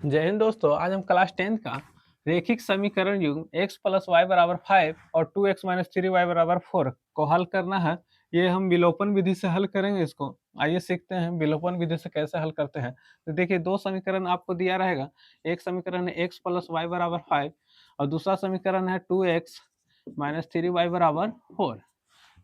जय हिंद दोस्तों। आज हम क्लास 10 का रेखिक समीकरण युग्म x प्लस वाई बराबर 5 और 2x माइनस 3y बराबर 4 को हल करना है। ये हम विलोपन विधि से हल करेंगे इसको। आइए सीखते हैं विलोपन विधि से कैसे हल करते हैं। तो देखिए, दो समीकरण आपको दिया रहेगा। एक समीकरण है x प्लस वाई बराबर 5 और दूसरा समीकरण है 2x माइनस 3y बराबर 4।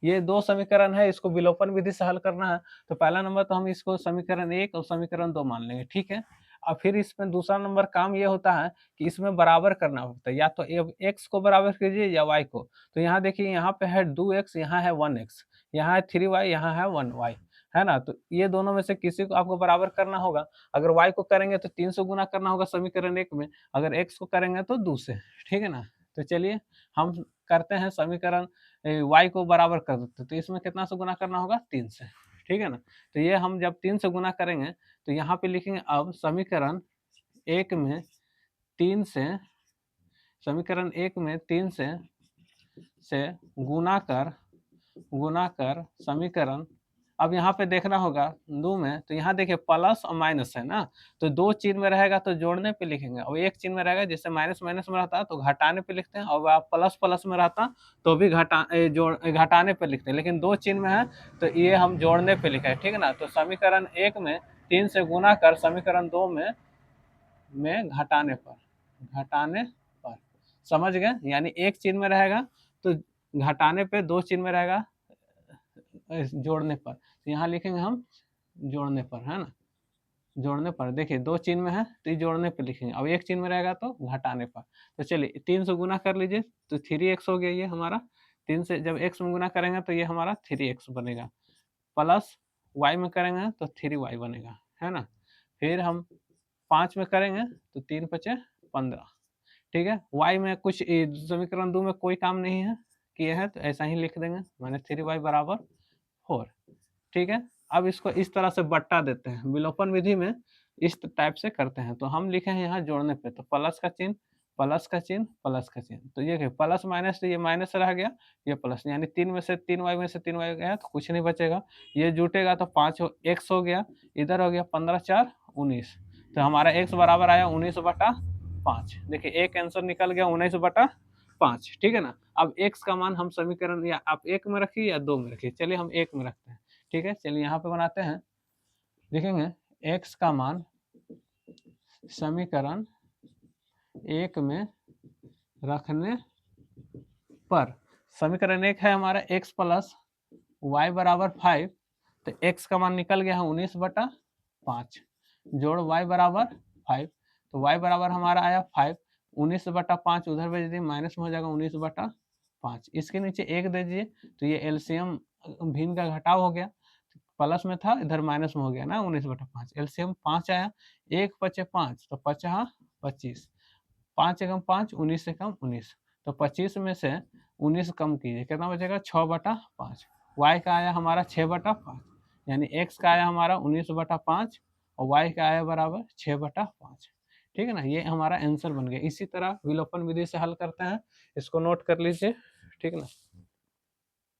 ये दो समीकरण है, इसको विलोपन विधि से हल करना है। तो पहला नंबर तो हम इसको समीकरण 1 और समीकरण 2 मान लेंगे, ठीक है। और फिर इसमें दूसरा नंबर काम ये होता है कि इसमें बराबर करना होता है, या तो x को बराबर कीजिए या y को। तो यहाँ देखिए, यहाँ पे है 2x, यहाँ है 1x, यहाँ है 3y, यहाँ है 1y, है ना। तो ये दोनों में से किसी को आपको बराबर करना होगा। अगर y को करेंगे तो 3 से गुना करना होगा समीकरण 1 में, अगर x को करेंगे तो 2 से, ठीक है ना। तो चलिए हम करते हैं समीकरण y को बराबर कर देते, तो इसमें कितना से गुना करना होगा, 3 से, ठीक है ना। तो ये हम जब 3 से गुना करेंगे तो यहाँ पे लिखेंगे अब समीकरण 1 में 3 से, समीकरण 1 में 3 से गुना कर समीकरण, अब यहाँ पे देखना होगा दो में, तो यहाँ देखिए प्लस और माइनस है ना। तो दो चिन्ह में रहेगा तो जोड़ने पे लिखेंगे, और एक चिन्ह में रहेगा जैसे माइनस माइनस में रहता है तो घटाने पे लिखते हैं, और आप प्लस प्लस में रहता तो भी घटाने पे लिखते हैं। लेकिन दो चिन्ह में है तो ये हम जोड़ने पे लिखा है, ठीक है ना। तो समीकरण 1 में 3 से गुना कर समीकरण 2 में घटाने पर, समझ गए। यानी एक चिन्ह में रहेगा तो घटाने पे, दो चिन्ह में रहेगा जोड़ने पर। तो यहाँ लिखेंगे हम जोड़ने पर, है ना। जोड़ने पर देखिए दो चिन्ह में है तो ये जोड़ने पर लिखेंगे, अब एक चिन्ह में रहेगा तो घटाने पर। तो चलिए 3 से गुना कर लीजिए तो 3x हो गया ये हमारा। 3 से जब x में गुना करेंगे तो ये हमारा 3x बनेगा, प्लस y में करेंगे तो 3y बनेगा, है ना। फिर हम 5 में करेंगे तो 3 पचे 15, ठीक है। y में कुछ समीकरण 2 में कोई काम नहीं है किए हैं तो ऐसा ही लिख देंगे, माने 3y बराबर 4, ठीक है। अब इसको इस तरह से बट्टा देते हैं, विलोपन विधि में इस टाइप से करते हैं। तो हम लिखे हैं यहाँ जोड़ने पे, तो प्लस का चिन्ह, प्लस का चिन्ह, प्लस का चिन्ह, तो ये प्लस माइनस, तो ये माइनस रह गया, ये प्लस, यानी 3 में से 3y में से 3y गया तो कुछ नहीं बचेगा। ये जुटेगा तो 5 x हो गया, इधर हो गया 15 4 19, तो हमारा x बराबर आया 19/5। देखिए एक आंसर निकल गया 19/5, ठीक है ना। अब x का मान हम समीकरण, या आप 1 में रखिए या 2 में रखिए, चलिए हम 1 में रखते हैं, ठीक है। चलिए यहाँ पे बनाते हैं, लिखेंगे x का मान समीकरण 1 में रखने पर, समीकरण 1 है हमारा x प्लस वाई बराबर 5, तो x का मान निकल गया है 19/5, जोड़ y बराबर 5, तो y बराबर हमारा आया 5, 19/5 उधर भेज दिए, माइनस में हो जाएगा 19/5, इसके नीचे 1 दे दीजिए, तो ये एलसीएम भिन्न का घटाव हो गया, प्लस में था इधर माइनस में हो गया ना 19/5, एलसीएम 5 आया, 1 पचे 5 तो 5 25, 5 एकम 5, 19 से कम 19, तो 25 में से 19 कम कीजिए, कितना बचेगा 6/5। y का आया हमारा 6/5, यानी x का आया हमारा 19/5 और y का आया बराबर 6/5, ठीक है ना। ये हमारा आंसर बन गया। इसी तरह विलोपन विधि से हल करते हैं, इसको नोट कर लीजिए, ठीक है ना।